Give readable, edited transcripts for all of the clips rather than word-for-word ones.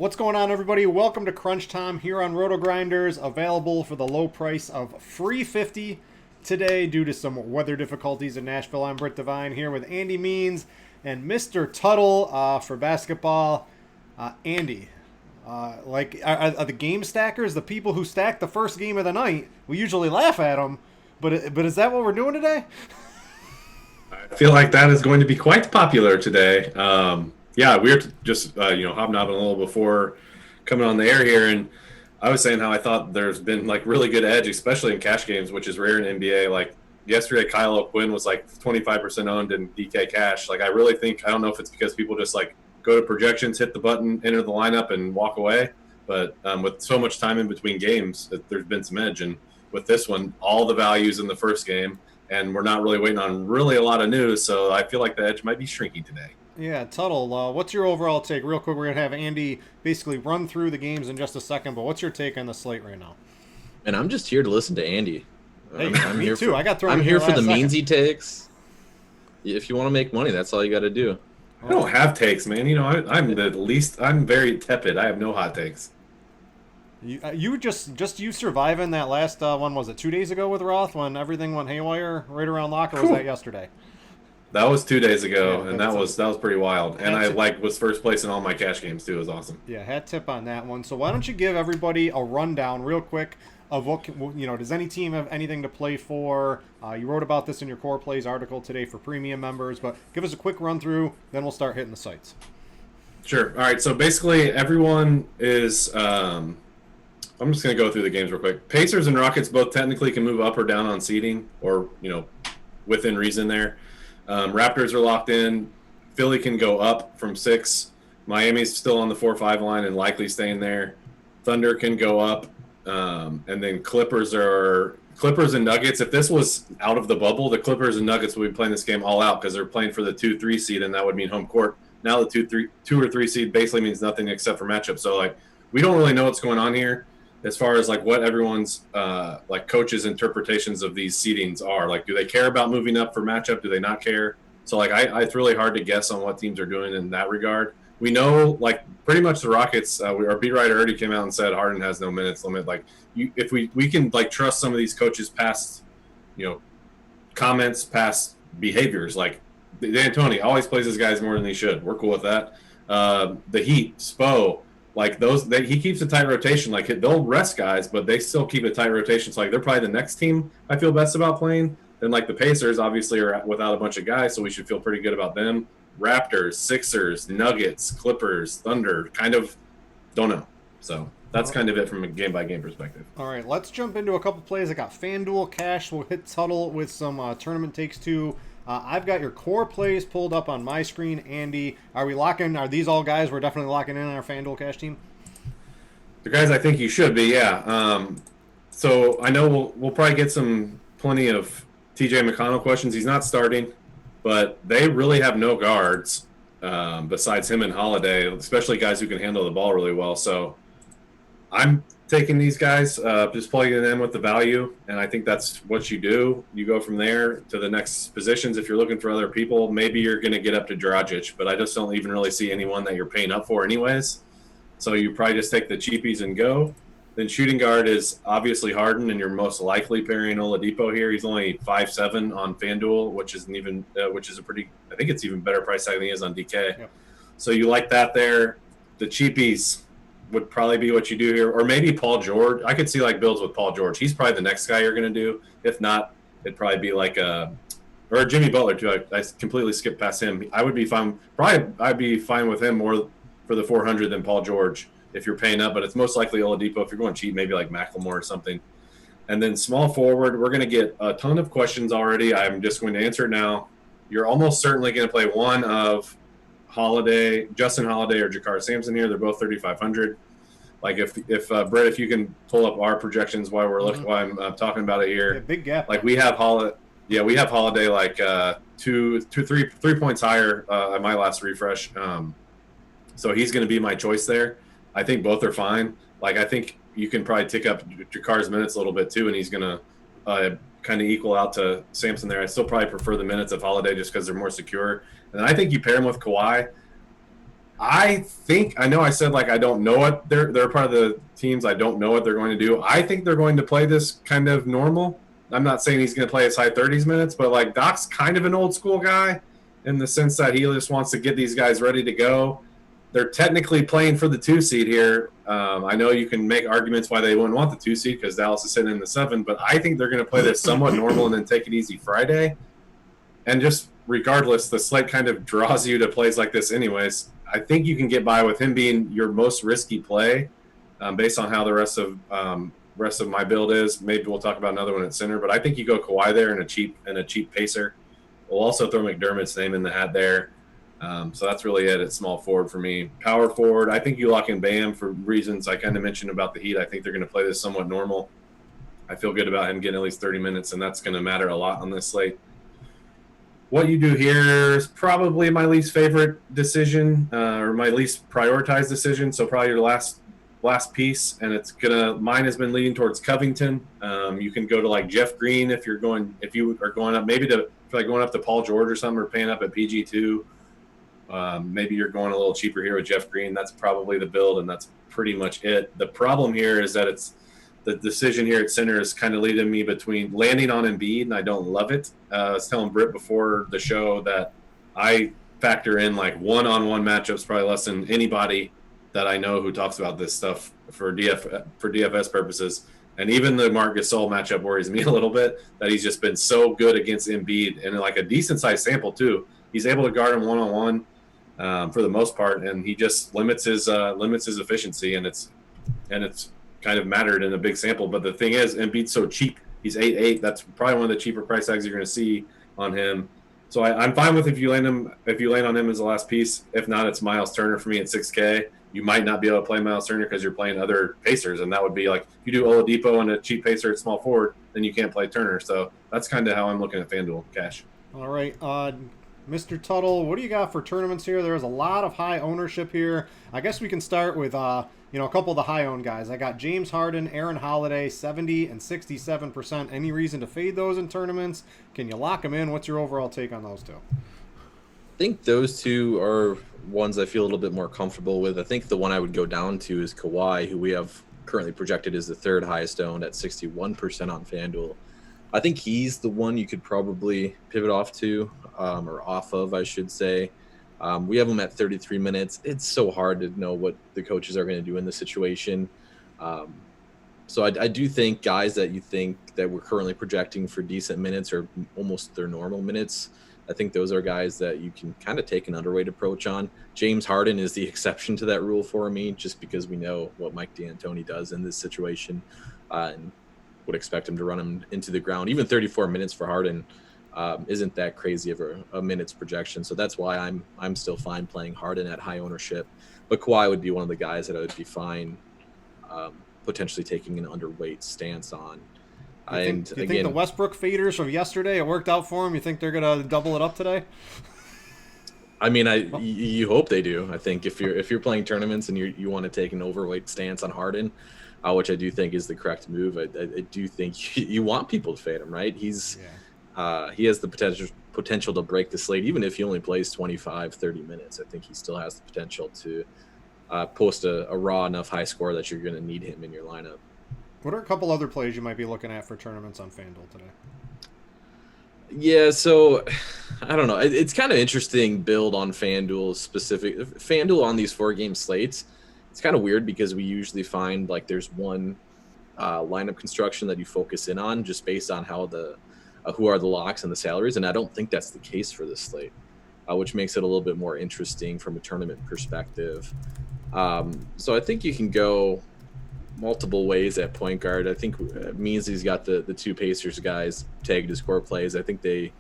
What's going on, everybody? Welcome to Crunch Time here on RotoGrinders, available for the low price of $3.50 today due to some weather difficulties in Nashville. I'm Brit Devine here with Andy Means and Mr. Tuttle for basketball. Andy, are the game stackers, the people who stack the first game of the night, we usually laugh at them, but is that what we're doing today? I feel like that is going to be quite popular today. Yeah, we were just hobnobbing a little before coming on the air here, and I was saying how I thought there's been like really good edge, especially in cash games, which is rare in NBA. Like yesterday, Kyle O'Quinn was like 25% owned in DK cash. Like I really think, I don't know if it's because people just like go to projections, hit the button, enter the lineup, and walk away. But with so much time in between games, there's been some edge. And with this one, all the values in the first game, and we're not really waiting on really a lot of news. So I feel like the edge might be shrinking today. Yeah, Tuttle, what's your overall take? Real quick, we're going to have Andy basically run through the games in just a second, but what's your take on the slate right now? And I'm just here to listen to Andy. Hey, I'm me here too. For, I got thrown I'm in here for the last second. meansy takes. If you want to make money, that's all you got to do. I don't have takes, man. You know, I'm very tepid. I have no hot takes. You just you surviving that last one, was it 2 days ago with Roth when everything went haywire right around lock, or was that yesterday? That was 2 days ago, Yeah, and that was pretty wild. And I was first place in all my cash games too. It was awesome. Yeah, hat tip on that one. So why don't you give everybody a rundown real quick of what, does any team have anything to play for? You wrote about this in your Core Plays article today for premium members, but give us a quick run through, then we'll start hitting the sites. Sure. All right. So basically, everyone is. I'm just going to go through the games real quick. Pacers and Rockets both technically can move up or down on seeding, or within reason there. Raptors are locked in. Philly can go up from 6. Miami's still on the 4-5 line and likely staying there. Thunder can go up, and then Clippers and Nuggets. If this was out of the bubble, the Clippers and Nuggets would be playing this game all out because they're playing for the 2-3 seed, and that would mean home court. Now the 2 or 3 seed basically means nothing except for matchups. So like we don't really know what's going on here as far as like what everyone's like coaches' interpretations of these seedings are. Like, do they care about moving up for matchup? Do they not care? So like it's really hard to guess on what teams are doing in that regard. We know like pretty much the Rockets. Our beat writer already came out and said Harden has no minutes limit. Like if we can like trust some of these coaches' past comments, past behaviors. Like D'Antoni always plays his guys more than he should. We're cool with that. The Heat, Spo. Like he keeps a tight rotation. Like they'll rest guys, but they still keep a tight rotation. So like they're probably the next team I feel best about playing. Then like the Pacers obviously are without a bunch of guys, so we should feel pretty good about them. Raptors, Sixers, Nuggets, Clippers, Thunder, kind of don't know. So that's kind of it from a game by game perspective. All right, let's jump into a couple plays. I got Fanduel cash. We'll hit Tuttle with some tournament takes too. I've got your core plays pulled up on my screen. Andy, are these all guys we're definitely locking in on our FanDuel cash team? The guys I think you should be, yeah. So I know we'll probably get plenty of TJ McConnell questions. He's not starting, but they really have no guards besides him and Holiday, especially guys who can handle the ball really well. So I'm taking these guys, just plugging them in with the value, and I think that's what you do. You go from there to the next positions. If you're looking for other people, maybe you're going to get up to Dragic, but I just don't even really see anyone that you're paying up for anyways. So you probably just take the cheapies and go. Then shooting guard is obviously Harden, and you're most likely pairing Oladipo here. He's only 5'7" on FanDuel, which is a pretty, I think it's even better price tag than he is on DK. Yep. So you like that there. The cheapies would probably be what you do here, or maybe Paul George. I could see like builds with Paul George. He's probably the next guy you're going to do. If not, it'd probably be like or Jimmy Butler too. I completely skipped past him. I would be fine. I'd be fine with him more for the 400 than Paul George if you're paying up. But it's most likely Oladipo if you're going cheap, maybe like Macklemore or something. And then small forward, we're going to get a ton of questions already. I'm just going to answer it now. You're almost certainly going to play one of Justin Holiday or Jagar Samson here. They're both 3,500. Like if Brett, if you can pull up our projections while we're looking, while I'm talking about it here. Yeah, big gap. Like we have Holiday like 3 points higher at my last refresh. So he's going to be my choice there. I think both are fine. Like I think you can probably tick up Jakar's minutes a little bit too, and he's going to kind of equal out to Samson there. I still probably prefer the minutes of Holiday just because they're more secure. And I think you pair him with Kawhi. I know I said like I don't know what they're part of the teams. I don't know what they're going to do. I think they're going to play this kind of normal. I'm not saying he's going to play his high 30s minutes, but like Doc's kind of an old school guy in the sense that he just wants to get these guys ready to go. They're technically playing for the 2 seed here. I know you can make arguments why they wouldn't want the 2 seed because Dallas is sitting in the 7, but I think they're going to play this somewhat normal and then take it easy Friday. And just regardless, the slate kind of draws you to plays like this anyways. I think you can get by with him being your most risky play based on how the rest of my build is. Maybe we'll talk about another one at center, but I think you go Kawhi there and a cheap pacer. We'll also throw McDermott's name in the hat there. So that's really it at small forward for me. Power forward, I think you lock in Bam for reasons I kind of mentioned about the Heat. I think they're going to play this somewhat normal. I feel good about him getting at least 30 minutes, and that's going to matter a lot on this slate. What you do here is probably my least favorite decision or my least prioritized decision. So probably your last piece, and mine has been leaning towards Covington. You can go to like Jeff Green if you are going up, maybe going up to Paul George or something, or paying up at PG2. Maybe you're going a little cheaper here with Jeff Green. That's probably the build, and that's pretty much it. The problem here is that the decision here at center is kind of leading me between landing on Embiid, and I don't love it. I was telling Brit before the show that I factor in like one-on-one matchups probably less than anybody that I know who talks about this stuff for DFS purposes. And even the Marc Gasol matchup worries me a little bit that he's just been so good against Embiid, and like a decent-sized sample too. He's able to guard him one-on-one for the most part, and he just limits his efficiency, and it's kind of mattered in a big sample. But the thing is, Embiid's so cheap. He's 8.8. That's probably one of the cheaper price tags you're going to see on him. So I'm fine with if you land on him as the last piece. If not, it's Miles Turner for me at 6K. You might not be able to play Miles Turner because you're playing other Pacers, and that would be like if you do Oladipo and a cheap Pacer at small forward, then you can't play Turner. So that's kind of how I'm looking at FanDuel cash. All right, Mr. Tuttle, what do you got for tournaments here? There's a lot of high ownership here. I guess we can start with a couple of the high-owned guys. I got James Harden, Aaron Holiday, 70 and 67%. Any reason to fade those in tournaments? Can you lock them in? What's your overall take on those two? I think those two are ones I feel a little bit more comfortable with. I think the one I would go down to is Kawhi, who we have currently projected as the third highest owned at 61% on FanDuel. I think he's the one you could probably pivot off to, or off of, I should say. We have him at 33 minutes. It's so hard to know what the coaches are going to do in this situation. So I do think guys that you think that we're currently projecting for decent minutes or almost their normal minutes, I think those are guys that you can kind of take an underweight approach on. James Harden is the exception to that rule for me, just because we know what Mike D'Antoni does in this situation, and would expect him to run him into the ground. Even 34 minutes for Harden isn't that crazy of a minutes projection. So that's why I'm still fine playing Harden at high ownership. But Kawhi would be one of the guys that I would be fine potentially taking an underweight stance on. You think the Westbrook faders from yesterday, it worked out for him? You think they're going to double it up today? I mean, you hope they do. I think if you're playing tournaments and you want to take an overweight stance on Harden, which I do think is the correct move, I do think you want people to fade him, right? He has the potential to break the slate, even if he only plays 25, 30 minutes. I think he still has the potential to post a raw enough high score that you're going to need him in your lineup. What are a couple other plays you might be looking at for tournaments on FanDuel today? Yeah, so I don't know. It's kind of interesting build on FanDuel specific. FanDuel on these 4-game slates, it's kind of weird because we usually find like there's one lineup construction that you focus in on just based on how who are the locks and the salaries, and I don't think that's the case for this slate, which makes it a little bit more interesting from a tournament perspective. So I think you can go multiple ways at point guard. I think Measley's got the two Pacers guys tagged to score plays. I think they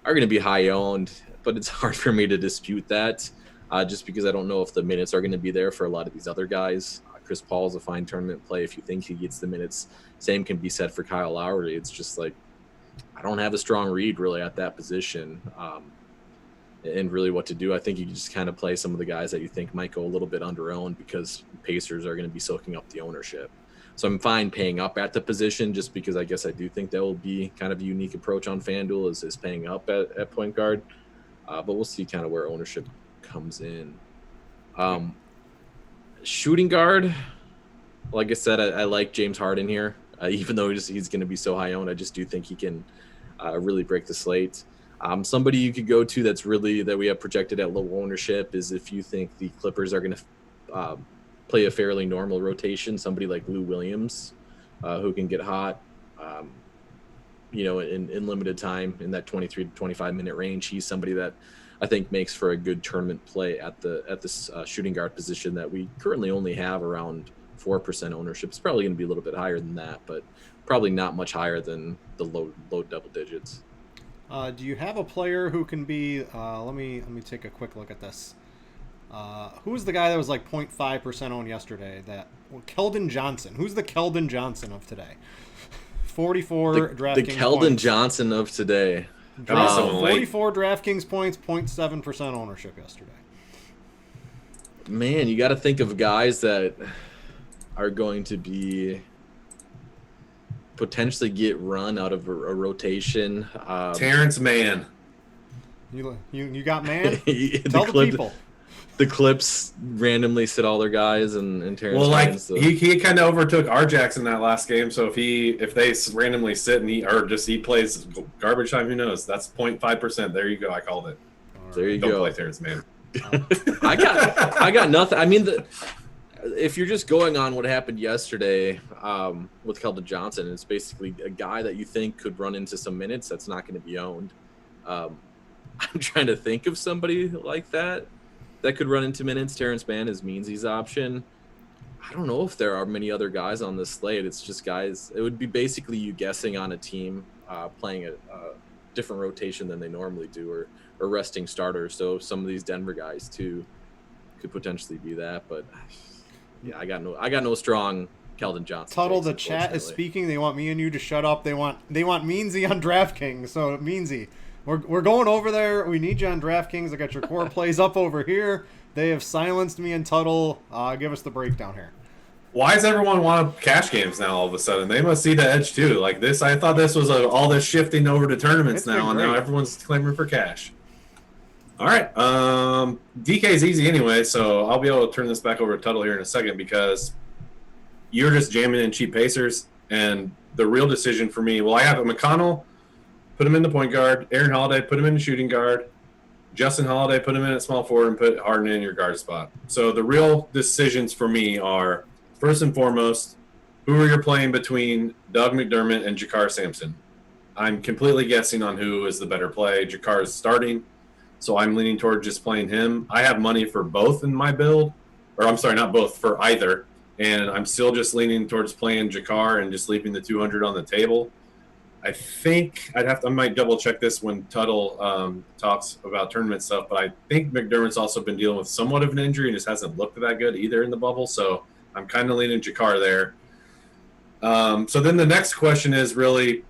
are going to be high owned, but it's hard for me to dispute that just because I don't know if the minutes are going to be there for a lot of these other guys. Chris Paul is a fine tournament play if you think he gets the minutes. Same can be said for Kyle Lowry. It's just like I don't have a strong read really at that position and really what to do. I think you can just kind of play some of the guys that you think might go a little bit under owned because Pacers are going to be soaking up the ownership. So I'm fine paying up at the position just because I guess I do think that will be kind of a unique approach on FanDuel is paying up at point guard. But we'll see kind of where ownership comes in. Shooting guard, like I said, I like James Harden here. Even though he's going to be so high owned, I just do think he can really break the slate. Somebody you could go to that we have projected at low ownership is if you think the Clippers are going to play a fairly normal rotation, somebody like Lou Williams, who can get hot, in limited time in that 23 to 25 minute range. He's somebody that I think makes for a good tournament play at this shooting guard position that we currently only have around 4% ownership. It's probably going to be a little bit higher than that, but probably not much higher than the low double digits. Do you have a player who can be? Let me take a quick look at this. Who's the guy that was like 0.5% owned yesterday? Kelden Johnson. Who's the Kelden Johnson of today? 44 DraftKings. The Kelden points. Johnson of today. 44 DraftKings points, 0.7% ownership yesterday. Man, you got to think of guys that are going to be potentially get run out of a rotation. Terrence Mann. You got Mann? Tell the people. The Clips randomly sit all their guys and Terrence. Well, Mann, so. he kind of overtook Arjax in that last game. So if they randomly sit and he plays garbage time, who knows? That's 0.5%. There you go. I called it. There you go. Don't play Terrence Mann. I got nothing. I mean, if you're just going on what happened yesterday with Kelden Johnson, it's basically a guy that you think could run into some minutes that's not going to be owned. I'm trying to think of somebody like that could run into minutes. Terrence Mann is Meansy's option. I don't know if there are many other guys on this slate. It's just guys. It would be basically you guessing on a team playing a different rotation than they normally do, or resting starters. So some of these Denver guys too could potentially be that. But yeah, I got no strong Kelden Johnson. Tuttle, the chat is speaking. They want me and you to shut up. They want Meansy on DraftKings. So Meansy, we're going over there. We need you on DraftKings. I got your core plays up over here. They have silenced me and Tuttle. Give us the breakdown here. Why does everyone want cash games now all of a sudden? They must see the edge too. Like this, I thought this was all this shifting over to tournaments now, and now everyone's clamoring for cash. All right. DK's easy anyway, so I'll be able to turn this back over to Tuttle here in a second because you're just jamming in cheap Pacers, and the real decision for me, I have a McConnell, put him in the point guard. Aaron Holiday, put him in the shooting guard. Justin Holiday, put him in at small forward and put Harden in your guard spot. So the real decisions for me are, first and foremost, who are you playing between Doug McDermott and Jagar Samson? I'm completely guessing on who is the better play. Jakar is starting, so I'm leaning toward just playing him. I have money for both in my build, or I'm sorry, not both, for either. And I'm still just leaning towards playing Jakar and just leaving the 200 on the table. I think I might double check this when Tuttle talks about tournament stuff, but I think McDermott's also been dealing with somewhat of an injury and just hasn't looked that good either in the bubble. So I'm kind of leaning Jakar there. So then the next question is really,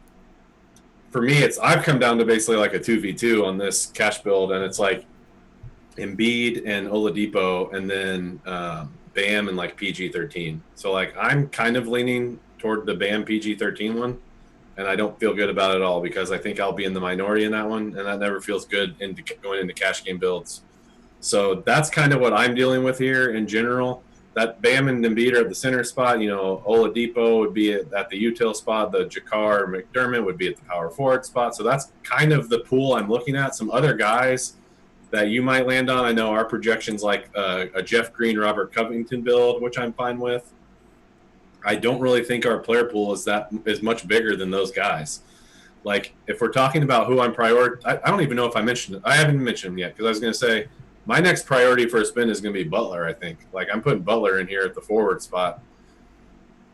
for me, I've come down to basically like a 2v2 on this cash build, and it's like Embiid and Oladipo, and then Bam and like PG-13. So like I'm kind of leaning toward the Bam PG-13 one, and I don't feel good about it at all because I think I'll be in the minority in that one, and that never feels good going into cash game builds. So that's kind of what I'm dealing with here in general. That Bam and Embiid are at the center spot. Oladipo would be at the util spot. The Jakar McDermott would be at the power forward spot. So that's kind of the pool I'm looking at. Some other guys that you might land on. I know our projections like a Jeff Green, Robert Covington build, which I'm fine with. I don't really think our player pool is much bigger than those guys. Like if we're talking about who I'm I don't even know if I mentioned it. I haven't mentioned him yet because I was going to say my next priority for a spin is going to be Butler, I think. Like I'm putting Butler in here at the forward spot.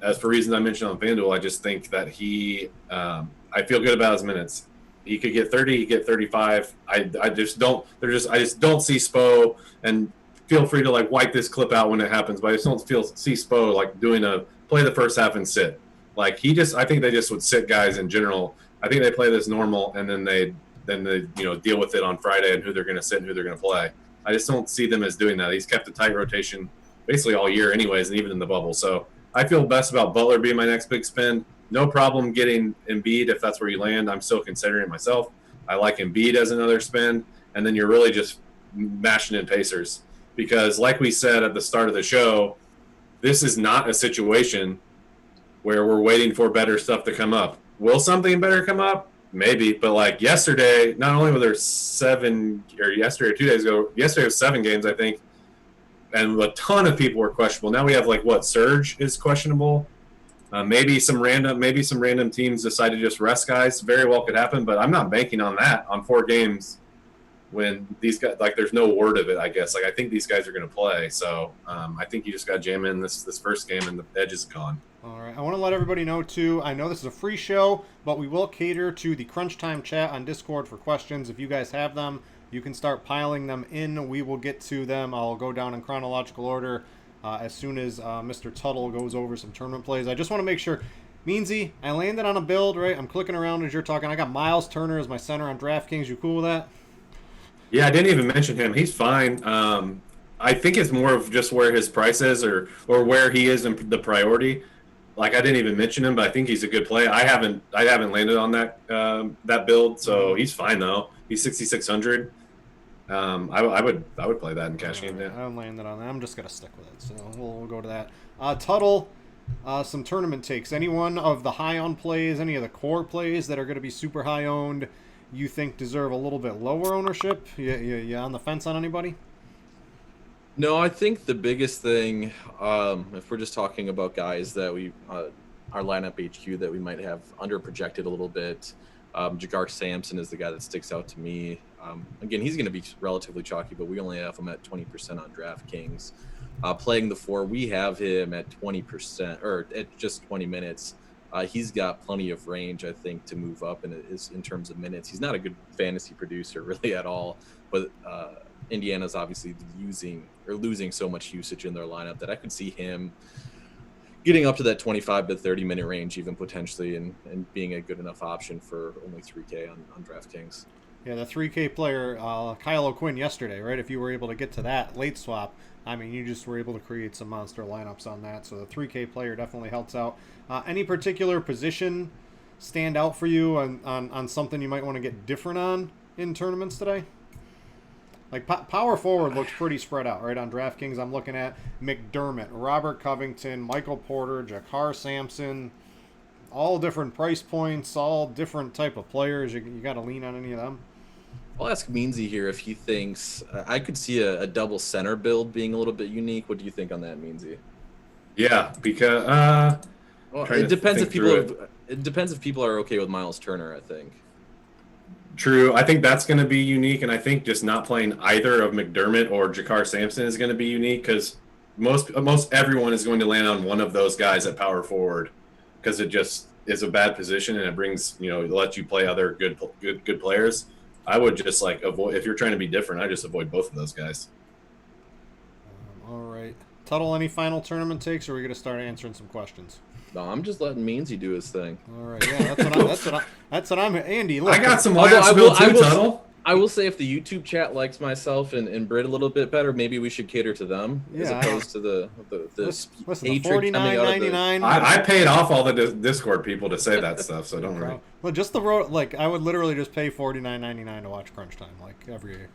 As for reasons I mentioned on FanDuel, I just think that I feel good about his minutes. He could get 30, he could get 35. I just don't see Spo, and feel free to like wipe this clip out when it happens, but I just don't see Spo like doing play the first half and sit. Like I think they just would sit guys in general. I think they play this normal and then they deal with it on Friday and who they're going to sit and who they're going to play. I just don't see them as doing that. He's kept a tight rotation basically all year anyways, and even in the bubble. So I feel best about Butler being my next big spend. No problem getting Embiid if that's where you land. I'm still considering it myself. I like Embiid as another spend, and then you're really just mashing in Pacers. because like we said at the start of the show, this is not a situation where we're waiting for better stuff to come up. Will something better come up? Maybe, but like yesterday, not only were there 7, or yesterday or 2 days ago, yesterday was 7 games, I think, and a ton of people were questionable. Now we have like Surge is questionable. Maybe some random teams decide to just rest guys. Very well could happen, but I'm not banking on that on 4 games when these guys, like, there's no word of it, I guess. Like, I think these guys are going to play, so I think you just got to jam in this first game, and the edge is gone. All right. I want to let everybody know, too, I know this is a free show, but we will cater to the Crunch Time chat on Discord for questions. If you guys have them, you can start piling them in. We will get to them. I'll go down in chronological order as soon as Mr. Tuttle goes over some tournament plays. I just want to make sure, Meansy, I landed on a build, right? I'm clicking around as you're talking. I got Miles Turner as my center on DraftKings. You cool with that? Yeah, I didn't even mention him. He's fine. I think it's more of just where his price is or where he is in the priority. Like, I didn't even mention him, but I think he's a good play. I haven't landed on that build, so he's fine though. He's 6,600. I would play that in cash game. Yeah. I don't landed on that. I'm just gonna stick with it, so we'll go to that. Tuttle, some tournament takes. Any one of the high owned plays, any of the core plays that are going to be super high owned, you think deserve a little bit lower ownership? You on the fence on anybody? No, I think the biggest thing, if we're just talking about guys that we, our lineup HQ that we might have under projected a little bit, Jagar Samson is the guy that sticks out to me. Again, he's going to be relatively chalky, but we only have him at 20% on DraftKings. Playing the 4, we have him at 20%, or at just 20 minutes. He's got plenty of range, I think, to move up in terms of minutes. He's not a good fantasy producer really at all, but Indiana's obviously losing so much usage in their lineup that I could see him getting up to that 25 to 30 minute range, even potentially, and being a good enough option for only 3K on DraftKings. Yeah, the 3K player, Kyle O'Quinn yesterday, right? If you were able to get to that late swap, I mean, you just were able to create some monster lineups on that. So the 3K player definitely helps out. Any particular position stand out for you on something you might want to get different on in tournaments today? Like, power forward looks pretty spread out, right? On DraftKings, I'm looking at McDermott, Robert Covington, Michael Porter, Jagar Samson, all different price points, all different type of players. You got to lean on any of them? I'll ask Meansy here if he thinks I could see a double center build being a little bit unique. What do you think on that, Meansy? Yeah, because it depends if people are okay with Miles Turner, I think. True. I think that's going to be unique, and I think just not playing either of McDermott or Jagar Samson is going to be unique because most everyone is going to land on one of those guys at power forward because it just is a bad position and it brings, it lets you play other good players. I would just avoid, if you're trying to be different, I just avoid both of those guys. All right. Tuttle, any final tournament takes, or are we going to start answering some questions? No, I'm just letting Meansy do his thing. All right, yeah, that's what I'm. Andy, look, I got some last build too, Tuttle. I will say if the YouTube chat likes myself and Brit a little bit better, maybe we should cater to them as opposed to the listen, $49.99. I paid off all the Discord people to say that stuff, so don't worry. Well, just the I would literally just pay $49.99 to watch Crunch Time, every day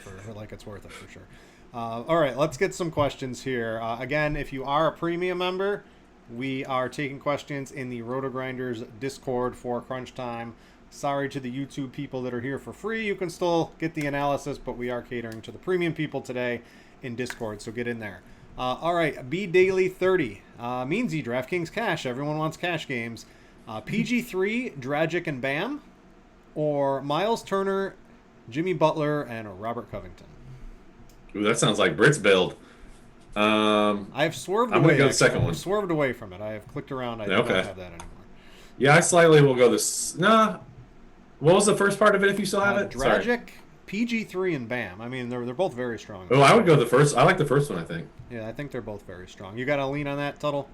for it's worth it for sure. All right, let's get some questions here. Again, if you are a premium member, we are taking questions in the RotoGrinders Discord for Crunch Time. Sorry to the YouTube people that are here for free. You can still get the analysis, but we are catering to the premium people today in Discord, so get in there. All right, B Daily 30. Meansy, DraftKings Cash. Everyone wants cash games. PG3, Dragic and Bam, or Miles Turner, Jimmy Butler, and Robert Covington. Ooh, that sounds like Brit's build. I've swerved away. I'm going to go the second one. I've swerved away from it. I have clicked around. I don't have that anymore. Yeah, I slightly will go this. Nah. What was the first part of it if you still have it? Dragic, PG3, and Bam. I mean, they're both very strong. Oh, I would go the first. I like the first one, I think. Yeah, I think they're both very strong. You got to lean on that, Tuttle?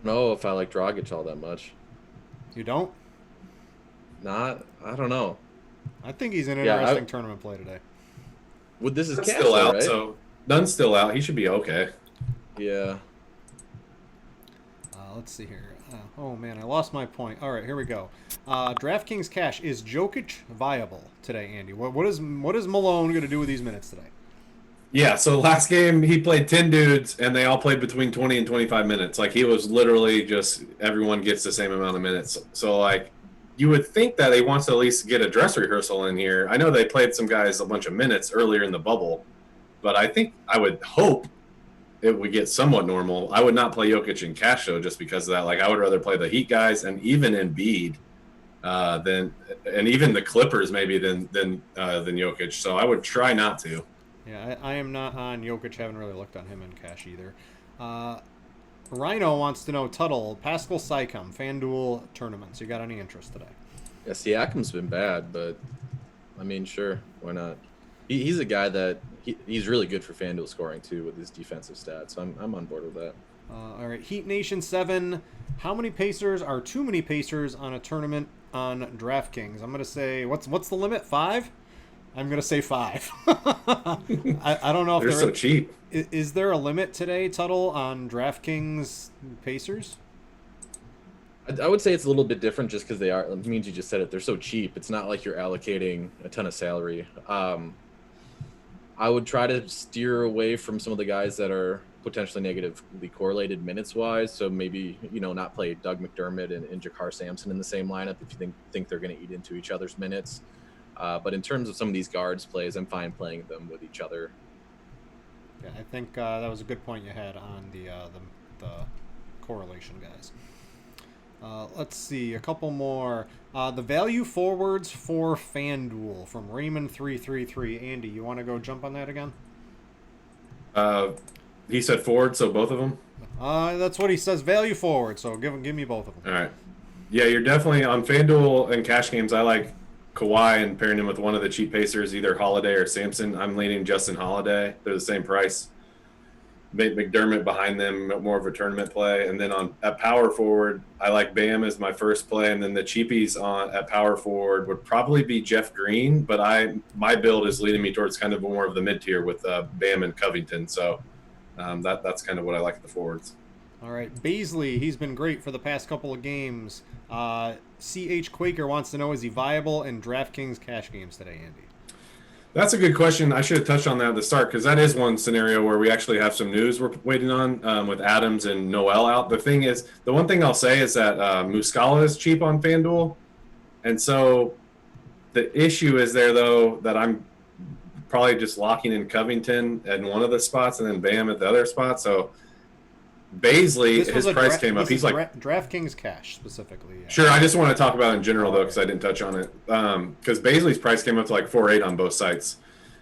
No, if I like Dragic all that much. You don't? I don't know. I think he's an interesting tournament play today. Well, this is still out, right? so Dunn's still out. He should be okay. Yeah. Let's see here. Oh man, I lost my point. All right, here we go. DraftKings cash, is Jokic viable today, Andy? What is Malone going to do with these minutes today? Yeah, so last game he played 10 dudes and they all played between 20 and 25 minutes. Like he was literally just everyone gets the same amount of minutes. So like you would think that he wants to at least get a dress rehearsal in here. I know they played some guys a bunch of minutes earlier in the bubble, but I would hope it would get somewhat normal. I would not play Jokic in cash though just because of that. Like I would rather play the Heat guys and even Embiid and even the Clippers maybe than Jokic. So I would try not to. Yeah, I am not on Jokic. Haven't really looked on him in cash either. Rhino wants to know, Tuttle, Pascal Siakam, Fanduel tournaments. You got any interest today? Yeah, Siakam's been bad, but I mean, sure, why not? He's a guy that he's really good for Fanduel scoring too with his defensive stats. So I'm on board with that. All right, Heat Nation 7. How many Pacers are too many Pacers on a tournament on DraftKings? I'm gonna say what's the limit? 5? I'm going to say 5. I don't know if they're so cheap. Is there a limit today, Tuttle, on DraftKings Pacers? I would say it's a little bit different just because it means you just said it. They're so cheap. It's not like you're allocating a ton of salary. I would try to steer away from some of the guys that are potentially negatively correlated minutes-wise. So maybe, not play Doug McDermott and Jagar Samson in the same lineup if you think they're going to eat into each other's minutes. But in terms of some of these guards plays, I'm fine playing them with each other. Yeah, I think that was a good point you had on the correlation guys. Let's see, a couple more. The value forwards for FanDuel from Raymond333. Andy, you want to go jump on that again? He said forward, so both of them? That's what he says, value forward, so give me both of them. All right. Yeah, you're definitely on FanDuel and cash games. I like Kawhi and pairing him with one of the cheap Pacers, either Holiday or Samson. I'm leaning Justin Holiday. They're the same price. McDermott behind them, more of a tournament play. And then at power forward, I like Bam as my first play. And then the cheapies at power forward would probably be Jeff Green. But my build is leading me towards kind of more of the mid-tier with Bam and Covington. So that's kind of what I like at the forwards. All right, Beasley, he's been great for the past couple of games. CH Quaker wants to know, is he viable in DraftKings cash games today, Andy? That's a good question. I should have touched on that at the start because that is one scenario where we actually have some news we're waiting on with Adams and Noel out. The one thing I'll say is that Muscala is cheap on FanDuel. And so the issue is there, though, that I'm probably just locking in Covington at one of the spots and then Bam at the other spot. So Beasley, his price came up. He's like DraftKings cash specifically. Yeah. Sure, I just want to talk about it in general though, because I didn't touch on it. Because Beasley's price came up to like 4.8 on both sites,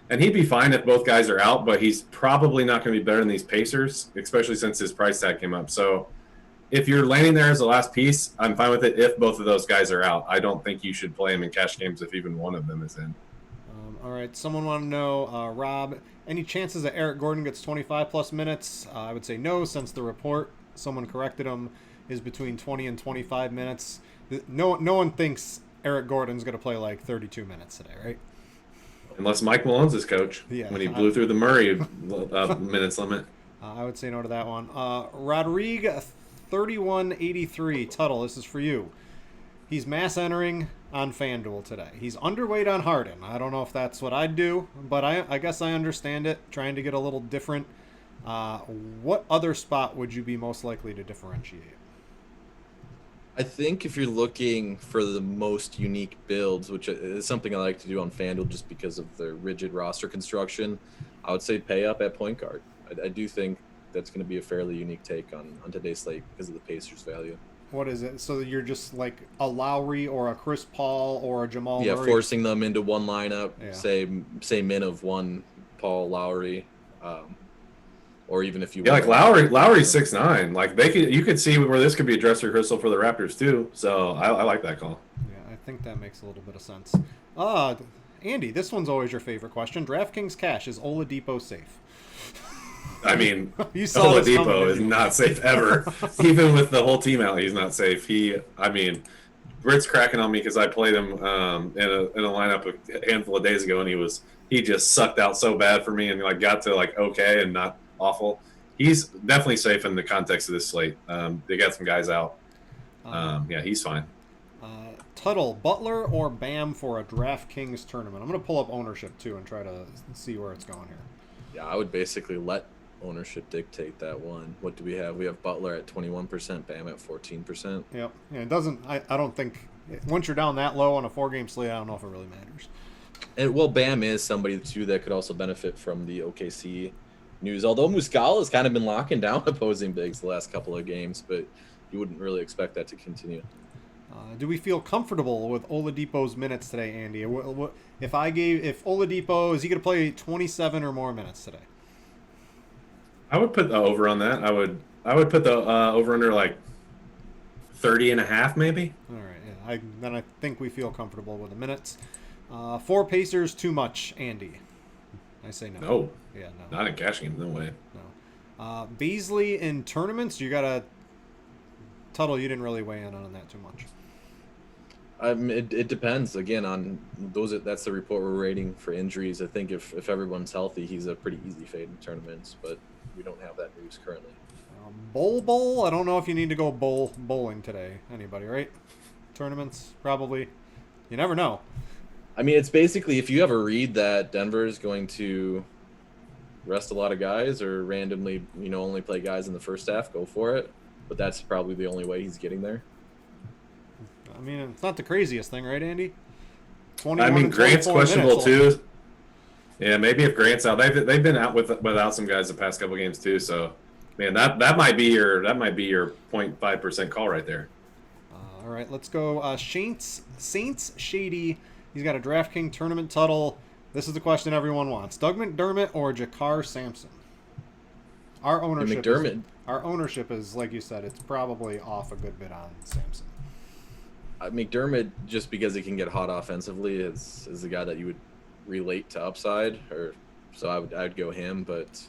and he'd be fine if both guys are out. But he's probably not going to be better than these Pacers, especially since his price tag came up. So if you're landing there as the last piece, I'm fine with it. If both of those guys are out, I don't think you should play him in cash games if even one of them is in. All right, someone want to know, Rob, any chances that Eric Gordon gets 25 plus minutes? I would say no, since the report, someone corrected him, is between 20 and 25 minutes. No one thinks Eric Gordon's going to play like 32 minutes today, right? Unless Mike Malone's his coach, when he blew through the Murray minutes limit. I would say no to that one. Rodrigue 3183, Tuttle, this is for you. He's mass entering on FanDuel today. He's underweight on Harden. I don't know if that's what I'd do, but I guess I understand it, trying to get a little different. What other spot would you be most likely to differentiate? I think if you're looking for the most unique builds, which is something I like to do on FanDuel just because of the rigid roster construction, I would say pay up at point guard. I do think that's going to be a fairly unique take on today's slate because of the Pacers' value. What is it? So you're just like a Lowry or a Chris Paul or a Jamal Murray? Yeah, forcing them into one lineup, say min of one Paul Lowry, or even if you like Lowry's 6'9". Like you could see where this could be a dress rehearsal for the Raptors too. So I like that call. Yeah, I think that makes a little bit of sense. Andy, this one's always your favorite question. DraftKings cash, is Oladipo safe? I mean, Oladipo is not safe ever. Even with the whole team out, he's not safe. Brit's cracking on me because I played him in a lineup a handful of days ago, and he just sucked out so bad for me, and got to okay and not awful. He's definitely safe in the context of this slate. They got some guys out. Yeah, he's fine. Tuttle, Butler, or Bam for a DraftKings tournament? I'm going to pull up ownership, too, and try to see where it's going here. Yeah, I would basically let ownership dictate that one. What do we have? We have Butler at 21%, Bam at 14%. Yep. Yeah, it doesn't... I don't think... Once you're down that low on a 4-game slate, I don't know if it really matters. And, well, Bam is somebody, too, that could also benefit from the OKC news. Although Muscala has kind of been locking down opposing bigs the last couple of games, but you wouldn't really expect that to continue. Do we feel comfortable with Oladipo's minutes today, Andy? If Oladipo, is he going to play 27 or more minutes today? I would put the over on that. I would put the over under like 30.5 maybe. All right, yeah. Then I think we feel comfortable with the minutes. 4 Pacers too much, Andy. I say no. No. Yeah, no. Not in cash games, no way. No. Beasley in tournaments, you got to... Tuttle, you didn't really weigh in on that too much. It depends again on those. That's the report we're rating for injuries. I think if everyone's healthy, he's a pretty easy fade in tournaments, but we don't have that news currently. Bowl. I don't know if you need to go bowling today. Anybody, right? Tournaments, probably. You never know. I mean, it's basically if you have a read that Denver is going to rest a lot of guys or randomly, only play guys in the first half, go for it. But that's probably the only way he's getting there. I mean, it's not the craziest thing, right, Andy? Grant's questionable too. Yeah, maybe if Grant's out, they've been out without some guys the past couple games too. So, man, that might be your 0.5% call right there. All right, let's go. Saints Shady. He's got a DraftKings tournament Tuttle. This is the question everyone wants: Doug McDermott or Jagar Samson? Our ownership is, like you said, it's probably off a good bit on Samson. McDermott, just because he can get hot offensively, is the guy that you would relate to upside, so I'd go him. But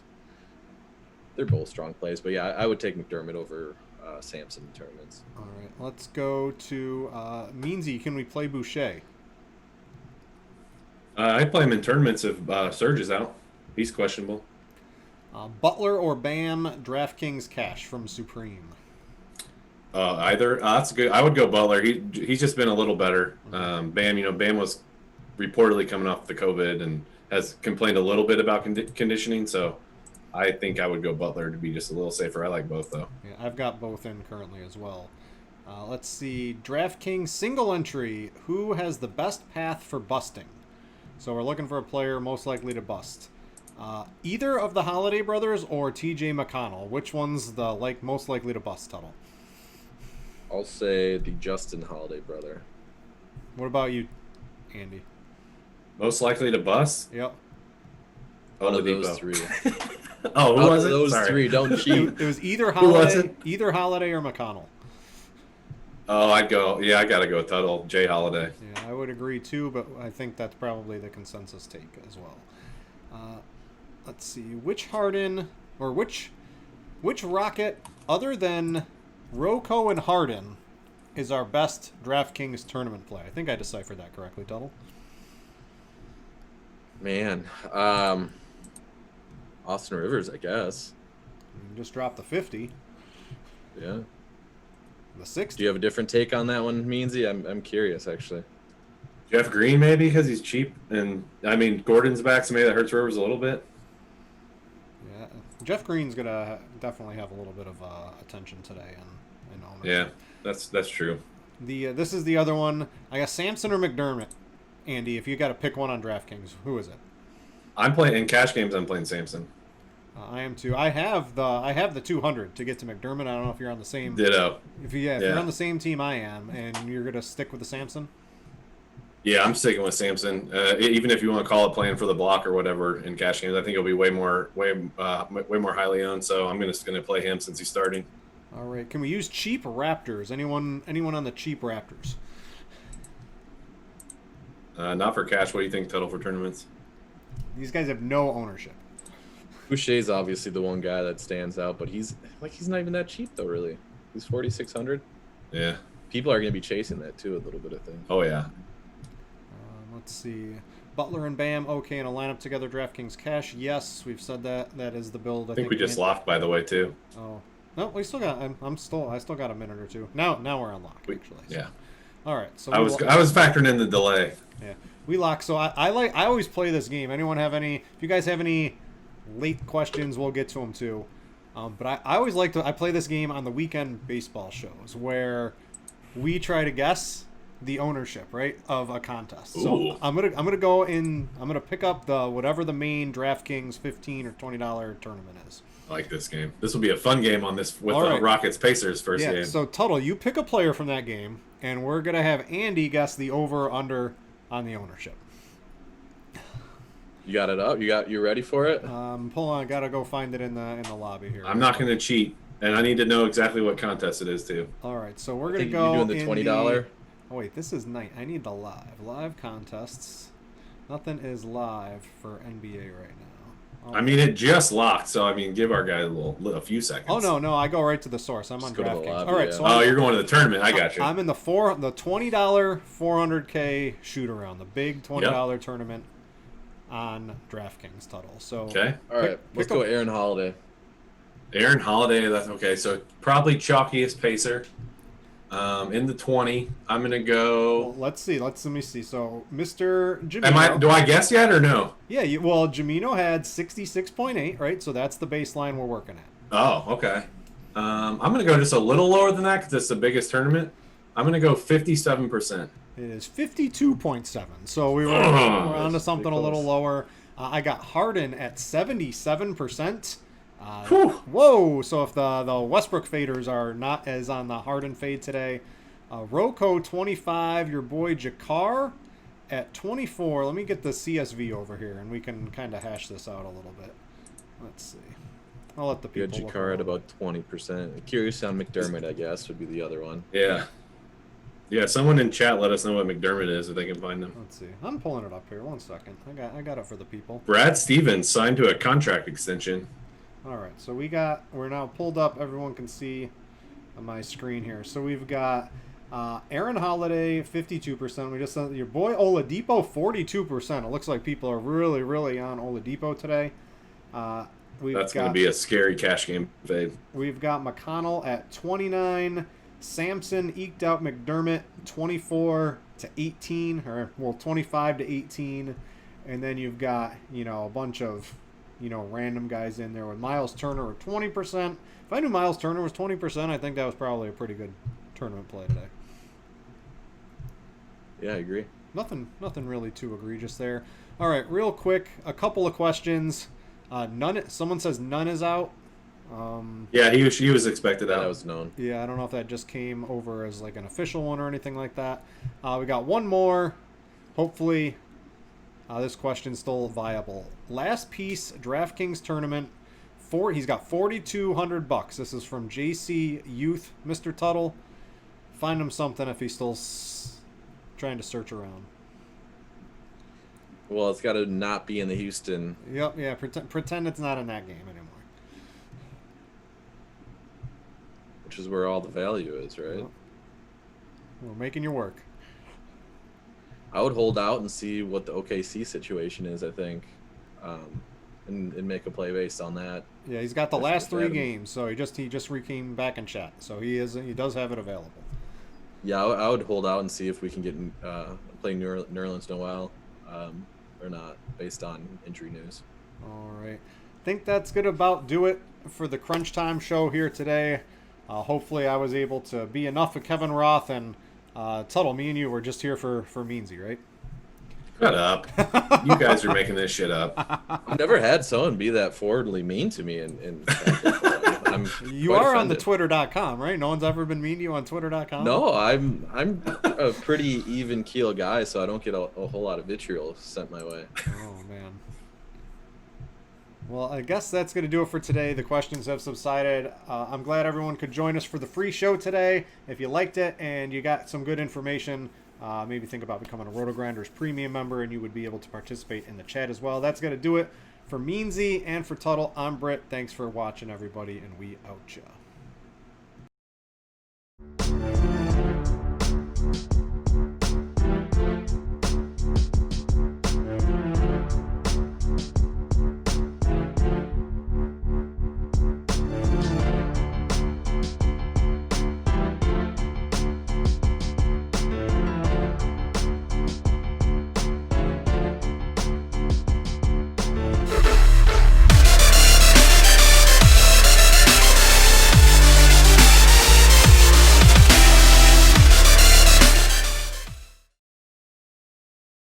they're both strong plays. But yeah, I would take McDermott over Samson in tournaments. All right, let's go to Meansy. Can we play Boucher? I play him in tournaments if Serge is out. He's questionable. Butler or Bam, DraftKings cash from Supreme. Either. That's good. I would go Butler. He's just been a little better. Bam, Bam was reportedly coming off the COVID and has complained a little bit about conditioning. So I think I would go Butler to be just a little safer. I like both though. Yeah, I've got both in currently as well. Let's see. DraftKings single entry. Who has the best path for busting? So we're looking for a player most likely to bust. Either of the Holiday brothers or TJ McConnell. Which one's the most likely to bust, Tuttle? I'll say the Justin Holiday brother. What about you, Andy? Most likely to bust? Yep. One of those three. Oh, who was it? Those three, don't cheat. It was either Holiday or McConnell. Oh, I gotta go Tuttle, Jay Holiday. Yeah, I would agree too, but I think that's probably the consensus take as well. Let's see, which Rocket other than Rocco and Harden is our best DraftKings tournament play? I think I deciphered that correctly, Tuttle. Man, Austin Rivers, I guess. You just dropped the 50. Yeah. The 60. Do you have a different take on that one, Meansy? I'm curious, actually. Jeff Green, maybe, because he's cheap. And, Gordon's back, so maybe that hurts Rivers a little bit. Yeah. Jeff Green's going to definitely have a little bit of attention today. Yeah, that's true. This is the other one. I got Samson or McDermott. Andy, if you got to pick one on DraftKings, who is it? I'm playing in cash games. I'm playing Samson. I am too. I have the 200 to get to McDermott. I don't know if you're on the same. Ditto. If you're on the same team I am, and you're gonna stick with the Samson. Yeah, I'm sticking with Samson. Even if you want to call it playing for the block or whatever in cash games, I think it'll be way more highly owned. So I'm just gonna play him since he's starting. All right. Can we use cheap Raptors? Anyone on the cheap Raptors? Not for cash. What do you think total for tournaments? These guys have no ownership. Boucher's obviously the one guy that stands out, but he's not even that cheap though. Really, he's 4,600. Yeah. People are going to be chasing that too a little bit, I think. Oh yeah. Let's see. Butler and Bam, okay, in a lineup together. DraftKings cash, yes, we've said that. That is the build. I think we just lost, by the way, too. Oh, No, we still got. I still got a minute or two. Now we're on lock. Actually. So. Yeah. All right. So I was factoring in the delay. Yeah, we lock. So I always play this game. Anyone have any? If you guys have any late questions, we'll get to them too. But I always like to. I play this game on the weekend baseball shows where we try to guess the ownership, right, of a contest. So Ooh. I'm gonna go in. I'm gonna pick up the whatever the main DraftKings $15 or $20 tournament is. I like this game. This will be a fun game on this with All right. Rockets Pacers first game. So Tuttle, you pick a player from that game, and we're gonna have Andy guess the over under on the ownership. You got it up? You ready for it? Hold on, I gotta go find it in the lobby here. I'm not going to cheat, and I need to know exactly what contest it is too. All right, so we're I gonna think go you're doing the $20. Oh wait, this is night. I need the live contests. Nothing is live for NBA right now. I mean, it just locked, so I mean, give our guy a few seconds. Oh no, I go right to the source. I'm Just on go to the DraftKings. lobby, All right, yeah. so Oh, you're going to the tournament. I got you. I'm in the $20 400K shoot around, the big $20 tournament on DraftKings. Tuttle. So Okay. All right, let's go Aaron Holiday. Aaron Holiday. That's okay. So probably chalkiest Pacer. In the 20, I'm gonna go. well, let's see. Let me see. So Mr. Jamino. Do I guess yet or no? Yeah. Jamino had 66.8, right? So that's the baseline we're working at. Oh, okay. I'm gonna go just a little lower than that because it's the biggest tournament. I'm gonna go 57%. It is 52.7. So we're Oh, on to that's something pretty a little close. lower. I got Harden at 77%. Whew. Whoa! So if the Westbrook faders are not as on the Harden fade today, Rocco 25, your boy Jagar at 24. Let me get the CSV over here, and we can kind of hash this out a little bit. Let's see. I'll let the You people had look Jakar at over. about 20%. Curious on McDermott, I guess, would be the other one. Yeah. Yeah. Someone in chat let us know what McDermott is if they can find him. Let's see. I'm pulling it up here. 1 second. I got it for the people. Brad Stevens signed to a contract extension. All right, so we're now pulled up. Everyone can see on my screen here. So we've got Aaron Holiday, 52%. We just said your boy Oladipo, 42%. It looks like people are really, really on Oladipo today. That's going to be a scary cash game fade. We've got McConnell at 29. Samson eked out McDermott 24 to 18, or 25 to 18, and then you've got a bunch of random guys in there with Miles Turner at 20%. If I knew Miles Turner was 20%, I think that was probably a pretty good tournament play today. Yeah, I agree. Nothing really too egregious there. All right, real quick, a couple of questions. Someone says none is out. Yeah, he was expected out. That was known. Yeah, I don't know if that just came over as like an official one or anything like that. We got one more. Hopefully, this question's still viable. Last piece, DraftKings tournament. He's got $4,200. This is from JC Youth, Mr. Tuttle. Find him something if he's still trying to search around. Well, it's got to not be in the Houston. Yep, yeah. Pretend it's not in that game anymore. Which is where all the value is, right? Yep. We're making you work. I would hold out and see what the OKC situation is, I think, and make a play based on that. Yeah, he's got the That's last what 3 that games, so he just came back in chat, so he does have it available. Yeah, I would hold out and see if we can get play Nerlens Noel or not, based on injury news. All right, I think that's gonna about do it for the Crunch Time show here today. Hopefully, I was able to be enough of Kevin Roth and Tuttle. Me and you were just here for Meansy, right? Shut up. You guys are making this shit up. I've never had someone be that forwardly mean to me, and I'm You quite are on the offended. Twitter.com, right? No one's ever been mean to you on Twitter.com? No, I'm a pretty even keel guy, so I don't get a whole lot of vitriol sent my way. Oh, man. Well, I guess that's going to do it for today. The questions have subsided. I'm glad everyone could join us for the free show today. If you liked it and you got some good information, maybe think about becoming a RotoGrinders premium member, and you would be able to participate in the chat as well. That's going to do it for Meansy and for Tuttle. I'm Brit. Thanks for watching, everybody, and we out ya.